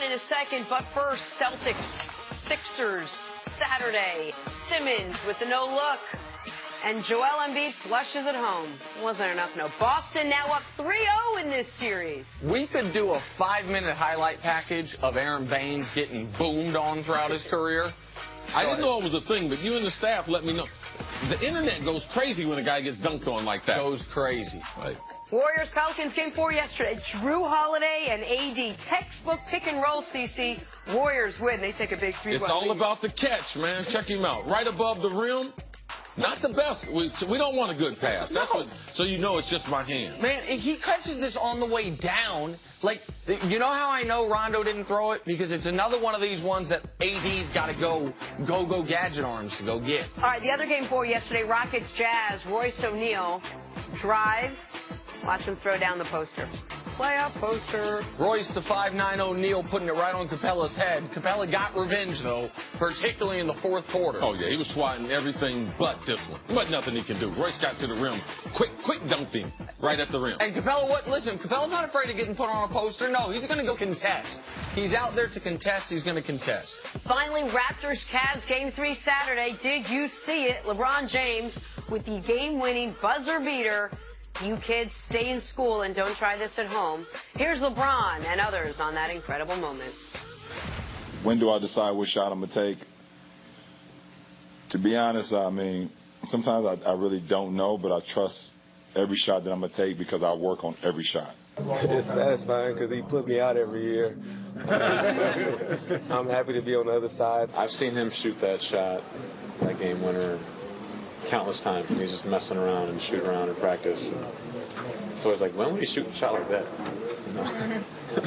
in a second, but first, Celtics, Sixers, Saturday. Simmons with the no look. And Joel Embiid flushes at home. Wasn't enough, no. Boston now up 3-0 in this series. We could do a 5-minute highlight package of Aaron Baines getting boomed on throughout his career. I didn't know it was a thing, but you and the staff let me know. The internet goes crazy when a guy gets dunked on like that. Goes crazy. Right. Warriors-Pelicans game 4 yesterday. Drew Holiday and AD. Textbook pick and roll, CC. Warriors win. They take a big 3-1 It's all about the catch, man. Check him out. Right above the rim. Not the best. We don't want a good pass. That's what. So you know it's just my hand. Man, he catches this on the way down. Like, you know how I know Rondo didn't throw it? Because it's another one of these ones that AD's got to go gadget arms to go get. All right, the other game 4 yesterday, Rockets-Jazz. Royce O'Neal drives. Watch him throw down the poster. Playoff poster. Royce to 5'9" O'Neal putting it right on Capella's head. Capella got revenge, though, particularly in the fourth quarter. Oh, yeah, he was swatting everything but this one. But nothing he can do. Royce got to the rim. Quick dunked him right at the rim. And Capella, listen, Capella's not afraid of getting put on a poster. No, he's going to go contest. He's out there to contest. He's going to contest. Finally, Raptors-Cavs game 3 Saturday. Did you see it? LeBron James with the game-winning buzzer beater. You kids, stay in school and don't try this at home. Here's LeBron and others on that incredible moment. When do I decide what shot I'm going to take? To be honest, I mean, sometimes I really don't know, but I trust every shot that I'm going to take because I work on every shot. It's satisfying because he put me out every year. I'm happy to be on the other side. I've seen him shoot that shot, that game winner, countless times. He's just messing around and shooting around in practice. So it's like, when would he shoot a shot like that?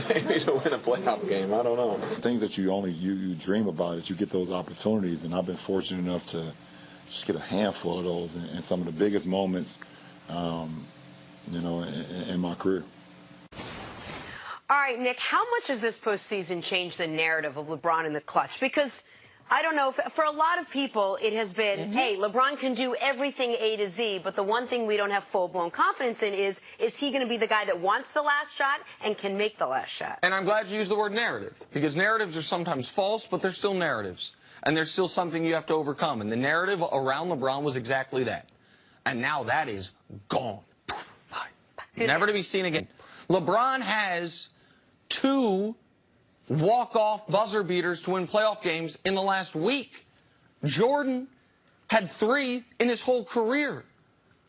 Maybe to win a playoff game. I don't know. Things that you dream about, that you get those opportunities, and I've been fortunate enough to just get a handful of those in some of the biggest moments, in my career. All right, Nick, how much has this postseason changed the narrative of LeBron in the clutch? Because I don't know, for a lot of people, it has been, hey, LeBron can do everything A to Z, but the one thing we don't have full-blown confidence in is he going to be the guy that wants the last shot and can make the last shot? And I'm glad you used the word narrative, because narratives are sometimes false, but they're still narratives. And there's still something you have to overcome. And the narrative around LeBron was exactly that. And now that is gone. Poof, bye. Never to be seen again. LeBron has 2 walk-off buzzer beaters to win playoff games in the last week. Jordan had 3 in his whole career.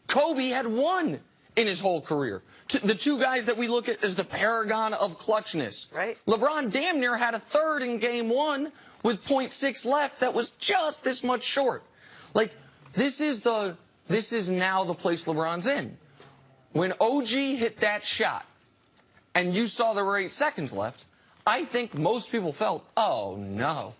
Kobe had 1 in his whole career. The 2 guys that we look at as the paragon of clutchness. Right. LeBron damn near had a 3rd in game 1 with .6 left that was just this much short. Like, this is now the place LeBron's in. When OG hit that shot and you saw there were 8 seconds left, I think most people felt, oh, no,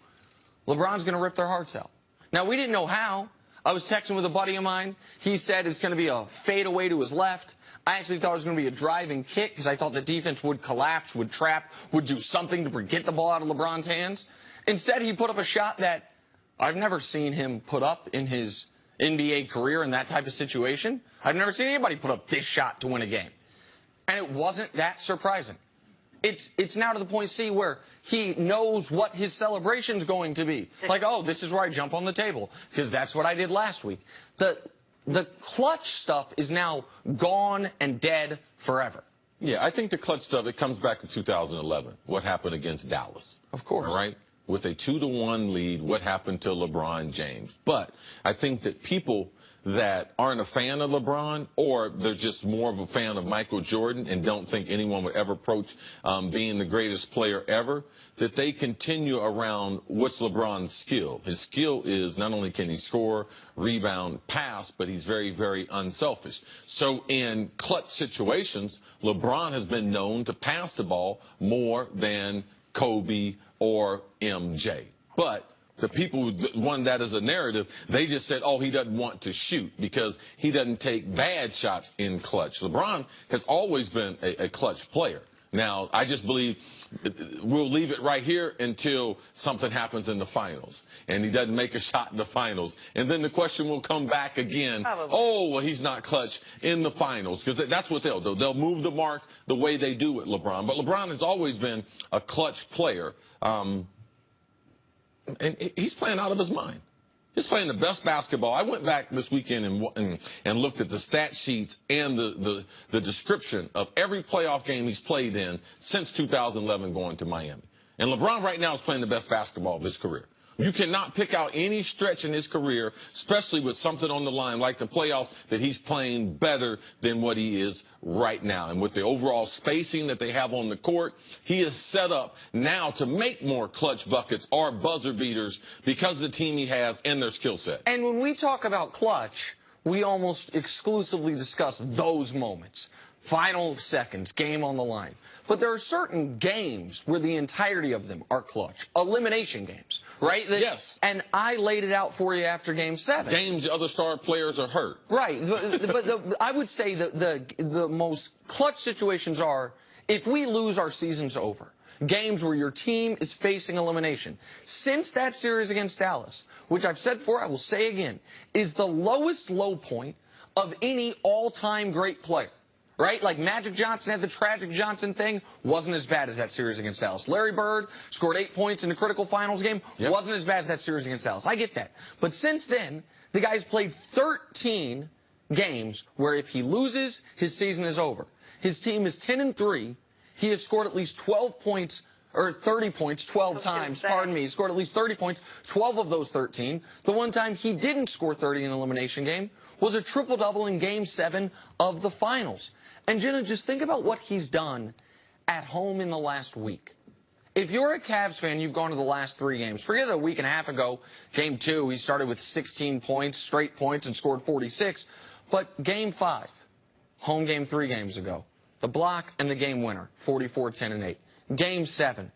LeBron's going to rip their hearts out. Now, we didn't know how. I was texting with a buddy of mine. He said it's going to be a fadeaway to his left. I actually thought it was going to be a driving kick because I thought the defense would collapse, would trap, would do something to get the ball out of LeBron's hands. Instead, he put up a shot that I've never seen him put up in his NBA career in that type of situation. I've never seen anybody put up this shot to win a game. And it wasn't that surprising. It's now to the point, C, where he knows what his celebration's going to be. Like, oh, this is where I jump on the table, because that's what I did last week. The clutch stuff is now gone and dead forever. Yeah, I think the clutch stuff, it comes back to 2011. What happened against Dallas? Of course. All right? With a 2-1 lead, what happened to LeBron James? But I think that people that aren't a fan of LeBron, or they're just more of a fan of Michael Jordan and don't think anyone would ever approach being the greatest player ever, that they continue around what's LeBron's skill. His skill is not only can he score, rebound, pass, but he's very, very unselfish. So in clutch situations, LeBron has been known to pass the ball more than Kobe or MJ. But the people who won that as a narrative, they just said, oh, he doesn't want to shoot because he doesn't take bad shots in clutch. LeBron has always been a clutch player. Now, I just believe we'll leave it right here until something happens in the finals, and he doesn't make a shot in the finals. And then the question will come back again, Probably. oh, well, he's not clutch in the finals, because that's what they'll do. They'll move the mark the way they do with LeBron. But LeBron has always been a clutch player, and he's playing out of his mind. He's playing the best basketball. I went back this weekend and looked at the stat sheets and the description of every playoff game he's played in since 2011 going to Miami. And LeBron right now is playing the best basketball of his career. You cannot pick out any stretch in his career, especially with something on the line like the playoffs, that he's playing better than what he is right now. And with the overall spacing that they have on the court, he is set up now to make more clutch buckets or buzzer beaters because of the team he has and their skill set. And when we talk about clutch, we almost exclusively discuss those moments. Final seconds, game on the line. But there are certain games where the entirety of them are clutch. Elimination games, right? Yes. And I laid it out for you after Game 7. Games other star players are hurt. Right. But I would say that the most clutch situations are if we lose, our season's over. Games where your team is facing elimination. Since that series against Dallas, which I've said before, I will say again, is the lowest low point of any all-time great player. Right? Like Magic Johnson had the tragic Johnson thing, wasn't as bad as that series against Dallas. Larry Bird scored 8 points in the critical finals game, wasn't as bad as that series against Dallas. I get that. But since then, the guy's played 13 games where if he loses, his season is over. His team is 10-3. He has scored at least 12 points, or 30 points 12 times, pardon me. He scored at least 30 points, 12 of those 13. The one time he didn't score 30 in an elimination game was a triple-double in Game 7 of the finals. And, Jenna, just think about what he's done at home in the last week. If you're a Cavs fan, you've gone to the last 3 games. Forget a week and a half ago, Game 2, he started with 16 points, straight points, and scored 46. But Game 5, home game 3 games ago, the block and the game winner, 44-10-8. Game 7,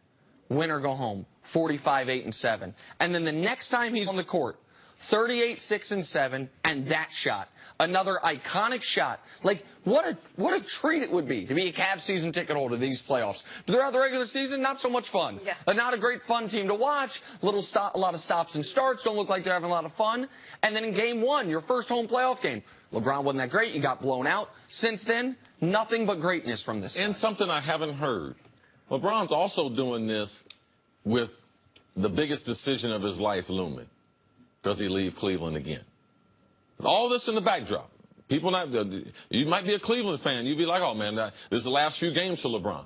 winner go home, 45-8-7. And then the next time he's on the court, 38-6-7, and that shot. Another iconic shot. Like, what a treat it would be to be a Cavs season ticket holder these playoffs. Throughout the regular season, not so much fun. Yeah. Not a great fun team to watch. A lot of stops and starts. Don't look like they're having a lot of fun. And then in Game 1, your first home playoff game, LeBron wasn't that great. You got blown out. Since then, nothing but greatness from this And guy. something I haven't heard. LeBron's also doing this with the biggest decision of his life looming. Does he leave Cleveland again? All this in the backdrop. People you might be a Cleveland fan. You'd be like, oh, man, this is the last few games for LeBron.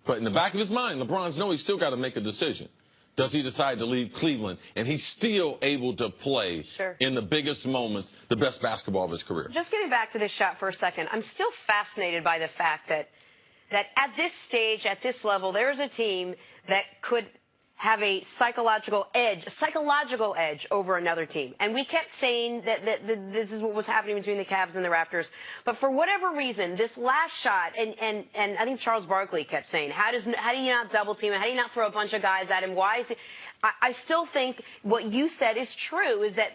But in the back of his mind, LeBron's he's still got to make a decision. Does he decide to leave Cleveland? And he's still able to play in the biggest moments, the best basketball of his career. Just getting back to this shot for a second, I'm still fascinated by the fact that at this stage, at this level, there's a team that could have a psychological edge over another team. And we kept saying that this is what was happening between the Cavs and the Raptors. But for whatever reason, this last shot, and I think Charles Barkley kept saying, how do you not double team him? How do you not throw a bunch of guys at him? Why is it? I still think what you said is true, is that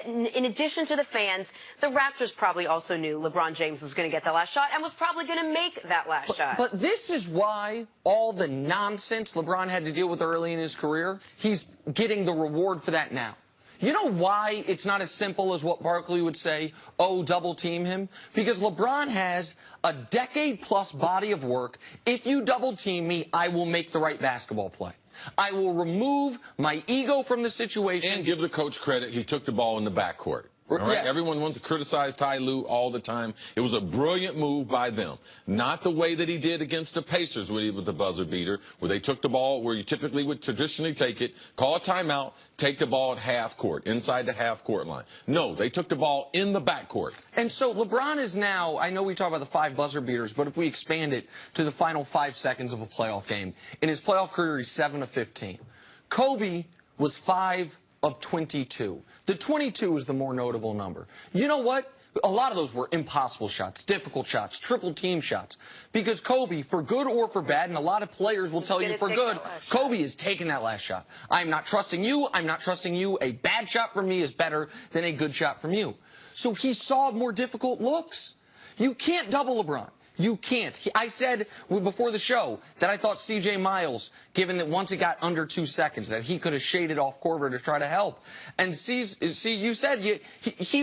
in addition to the fans, the Raptors probably also knew LeBron James was going to get that last shot and was probably going to make that last shot. But this is why all the nonsense LeBron had to deal with early in his career, he's getting the reward for that now. You know why it's not as simple as what Barkley would say, oh, double team him? Because LeBron has a decade-plus body of work. If you double team me, I will make the right basketball play. I will remove my ego from the situation. And give the coach credit. He took the ball in the backcourt. All right? Yes. Everyone wants to criticize Ty Lue all the time. It was a brilliant move by them. Not the way that he did against the Pacers with the buzzer beater, where they took the ball where you typically would traditionally take it, call a timeout, take the ball at half court, inside the half court line. No, they took the ball in the backcourt. And so LeBron is now, I know we talk about the 5 buzzer beaters, but if we expand it to the final 5 seconds of a playoff game, in his playoff career, he's 7 of 15. Kobe was 5 of 22. The 22 is the more notable number. You know what? A lot of those were impossible shots, difficult shots, triple team shots. Because Kobe, for good or for bad, and a lot of players will tell you for good, Kobe is taking that last shot. I'm not trusting you. I'm not trusting you. A bad shot from me is better than a good shot from you. So he saw more difficult looks. You can't double LeBron. You can't. I said before the show that I thought C.J. Miles, given that once it got under 2 seconds, that he could have shaded off Korver to try to help. And see, you said LeBron if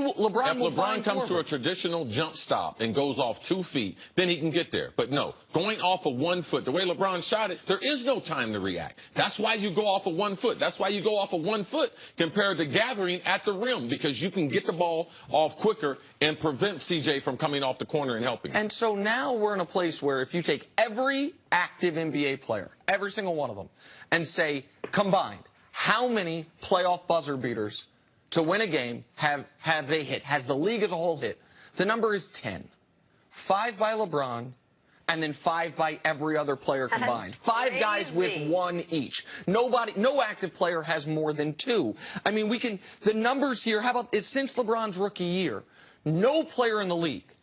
will LeBron find comes Korver. to a traditional jump stop and goes off 2 feet, then he can get there. But no, going off of 1 foot, the way LeBron shot it, there is no time to react. That's why you go off of 1 foot. That's why you go off of 1 foot compared to gathering at the rim, because you can get the ball off quicker and prevent CJ from coming off the corner and helping. And so now we're in a place where if you take every active NBA player, every single one of them, and say, combined, how many playoff buzzer beaters to win a game have they hit? Has the league as a whole hit? The number is 10. 5 by LeBron, and then 5 by every other player combined. That's 5 guys with crazy. 1 each. No active player has more than 2. I mean, the numbers here, how about, since LeBron's rookie year, no player in the league,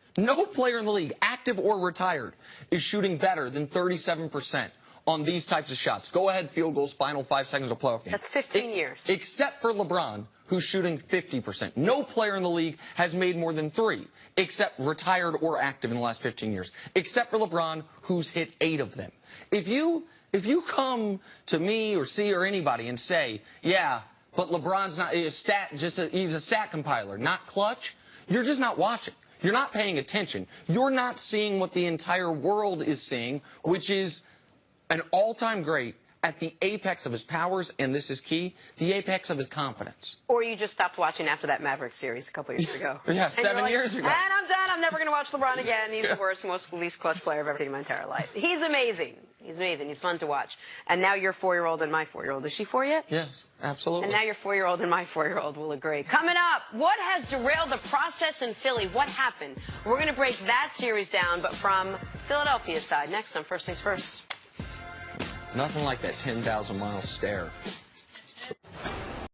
active or retired, is shooting better than 37% on these types of shots. Go-ahead field goals, final 5 seconds of playoff game. That's 15 years. Except for LeBron, who's shooting 50%. No player in the league has made more than 3, except retired or active in the last 15 years. Except for LeBron, who's hit 8 of them. If you come to me or C or anybody and say, yeah, but LeBron's not he's a stat compiler, not clutch, you're just not watching. You're not paying attention. You're not seeing what the entire world is seeing, which is an all-time great at the apex of his powers, and this is key, the apex of his confidence. Or you just stopped watching after that Mavericks series a couple years ago. Yeah, And 7 you're like, years ago. And I'm done. I'm never going to watch LeBron again. He's the worst, least clutch player I've ever seen in my entire life. He's amazing. He's amazing. He's fun to watch. And now your 4-year-old and my 4-year-old. Is she 4 yet? Yes, absolutely. And now your 4-year-old and my 4-year-old will agree. Coming up, what has derailed the process in Philly? What happened? We're going to break that series down, but from Philadelphia's side. Next on First Things First. Nothing like that 10,000-mile stare.